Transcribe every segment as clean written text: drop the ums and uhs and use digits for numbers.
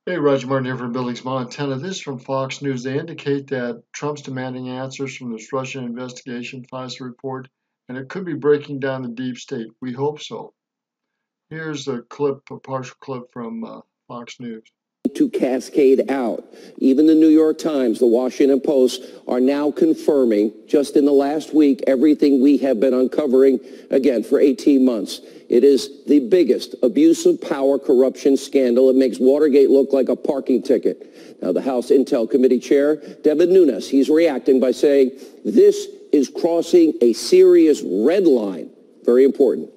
Hey, Roger Martin here from Billings, Montana. This is from Fox News. They indicate that Trump's demanding answers from this Russian investigation, FISA report, and it could be breaking down the deep state. We hope so. Here's a partial clip from Fox News. To cascade out. Even the New York Times, the Washington Post are now confirming, just in the last week, everything we have been uncovering, again, for 18 months. It is the biggest abuse of power corruption scandal. It makes Watergate look like a parking ticket. Now, the House Intel Committee Chair, Devin Nunes, he's reacting by saying this is crossing a serious red line. Very important.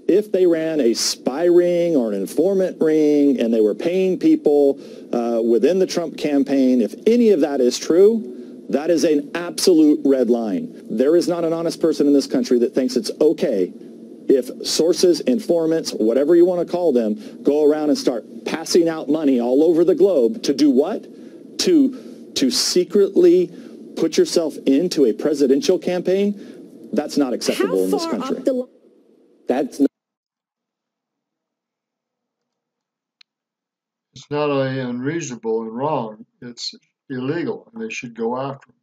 If they ran a spy ring or an informant ring and they were paying people within the Trump campaign, if any of that is true, that is an absolute red line. There is not an honest person in this country that thinks it's okay if sources, informants, whatever you want to call them, go around and start passing out money all over the globe to do what? To secretly put yourself into a presidential campaign. That's not acceptable in this country. That's not. It's not only unreasonable and wrong, it's illegal, and they should go after them.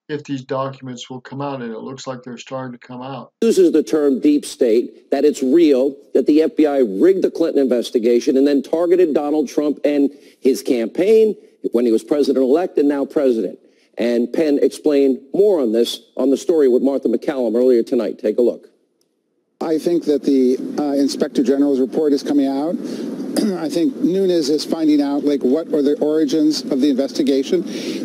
If these documents will come out, and it looks like they're starting to come out. Uses the term deep state, that it's real, that the FBI rigged the Clinton investigation and then targeted Donald Trump and his campaign when he was president-elect and now president. And Penn explained more on this on the story with Martha MacCallum earlier tonight. Take a look. I think that the Inspector General's report is coming out. I think Nunes is finding out, like, what are the origins of the investigation.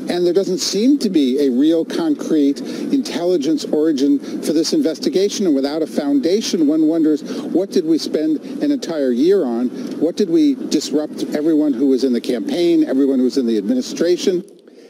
And there doesn't seem to be a real concrete intelligence origin for this investigation. And without a foundation, one wonders, what did we spend an entire year on? What did we disrupt everyone who was in the campaign, everyone who was in the administration?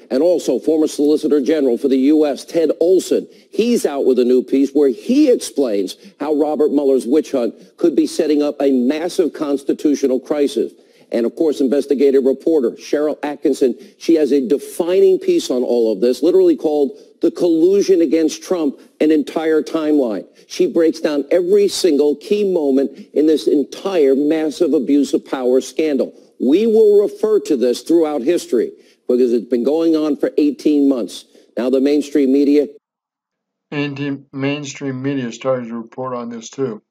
And also former Solicitor General for the U.S., Ted Olson. He's out with a new piece where he explains how Robert Mueller's witch hunt could be setting up a massive constitutional crisis. And, of course, investigative reporter Cheryl Atkinson, she has a defining piece on all of this, literally called The Collusion Against Trump, an entire timeline. She breaks down every single key moment in this entire massive abuse of power scandal. We will refer to this throughout history, because it's been going on for 18 months. Now the mainstream media. And mainstream media is starting to report on this too.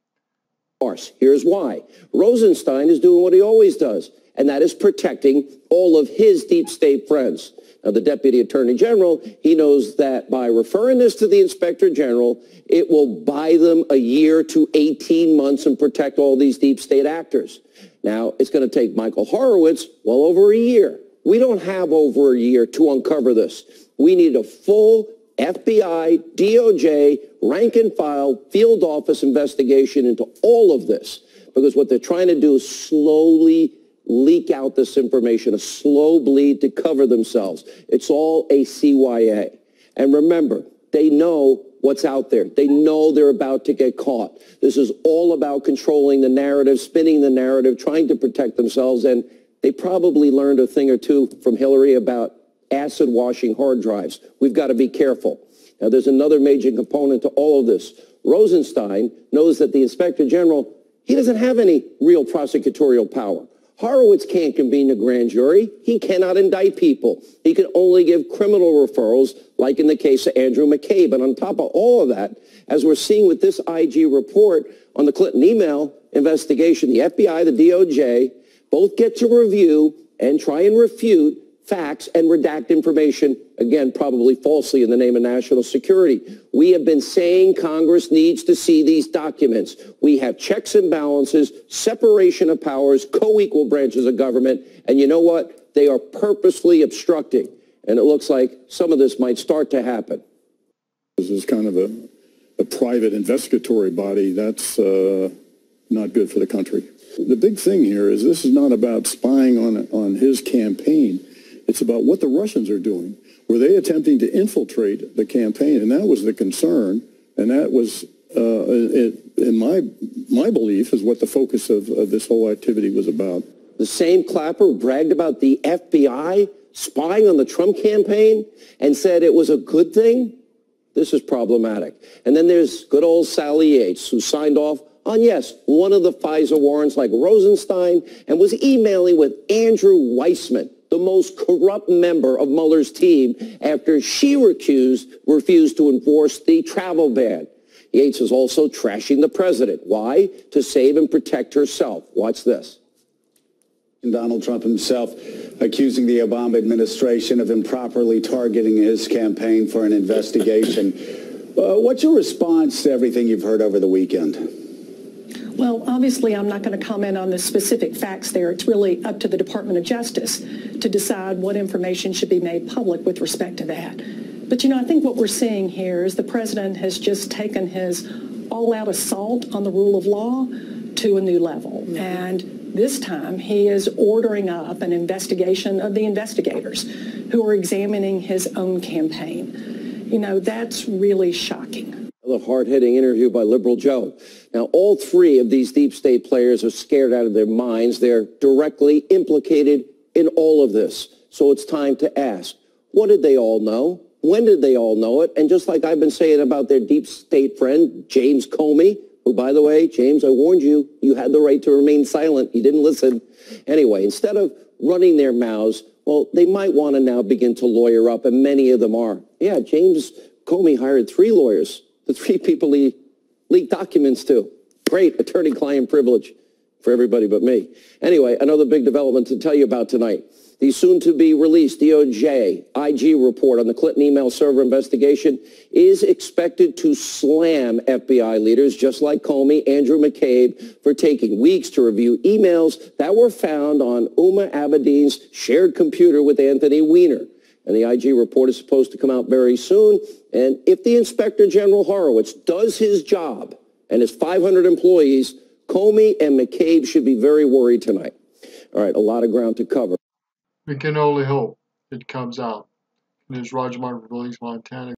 Here's why. Rosenstein is doing what he always does, and that is protecting all of his deep state friends. Now, the Deputy Attorney General, he knows that by referring this to the Inspector General, it will buy them a year to 18 months and protect all these deep state actors. Now, it's going to take Michael Horowitz well over a year. We don't have over a year to uncover this. We need a full FBI, DOJ, rank and file, field office investigation into all of this, because what they're trying to do is slowly leak out this information, a slow bleed to cover themselves. It's all a CYA. And remember, they know what's out there. They know they're about to get caught. This is all about controlling the narrative, spinning the narrative, trying to protect themselves, and they probably learned a thing or two from Hillary about acid washing hard drives. We've got to be careful. Now, there's another major component to all of this. Rosenstein knows that the Inspector General, he doesn't have any real prosecutorial power. Horowitz can't convene a grand jury. He cannot indict people. He can only give criminal referrals, like in the case of Andrew McCabe. And on top of all of that, as we're seeing with this IG report on the Clinton email investigation, the FBI, the DOJ, both get to review and try and refute facts and redact information, again, probably falsely in the name of national security. We have been saying Congress needs to see these documents. We have checks and balances, separation of powers, co-equal branches of government, and you know what? They are purposely obstructing, and it looks like some of this might start to happen. This is kind of a private investigatory body. That's not good for the country. The big thing here is this is not about spying on his campaign. It's about what the Russians are doing. Were they attempting to infiltrate the campaign? And that was the concern. And that was, in my belief, is what the focus of this whole activity was about. The same Clapper bragged about the FBI spying on the Trump campaign and said it was a good thing? This is problematic. And then there's good old Sally Yates, who signed off on, yes, one of the FISA warrants like Rosenstein, and was emailing with Andrew Weissman, the most corrupt member of Mueller's team, after she refused to enforce the travel ban. Yates is also trashing the president. Why? To save and protect herself. Watch this. Donald Trump himself accusing the Obama administration of improperly targeting his campaign for an investigation. What's your response to everything you've heard over the weekend? Well, obviously, I'm not going to comment on the specific facts there. It's really up to the Department of Justice to decide what information should be made public with respect to that. But, I think what we're seeing here is the president has just taken his all-out assault on the rule of law to a new level. And this time, he is ordering up an investigation of the investigators who are examining his own campaign. That's really shocking. A hard-hitting interview by Liberal Joe. Now, all three of these deep state players are scared out of their minds. They're directly implicated in all of this. So it's time to ask, what did they all know? When did they all know it? And just like I've been saying about their deep state friend, James Comey, who, by the way, James, I warned you, you had the right to remain silent. You didn't listen. Anyway, instead of running their mouths, well, they might want to now begin to lawyer up, and many of them are. Yeah, James Comey hired 3 lawyers, the 3 people he leaked documents to. Great attorney-client privilege for everybody but me. Anyway, another big development to tell you about tonight. The soon-to-be-released DOJ IG report on the Clinton email server investigation is expected to slam FBI leaders just like Comey, Andrew McCabe, for taking weeks to review emails that were found on Huma Abedin's shared computer with Anthony Weiner. And the IG report is supposed to come out very soon. And if the Inspector General Horowitz does his job and his 500 employees, Comey and McCabe should be very worried tonight. All right, a lot of ground to cover. We can only hope it comes out. This is Roger Martin for Billings, Montana.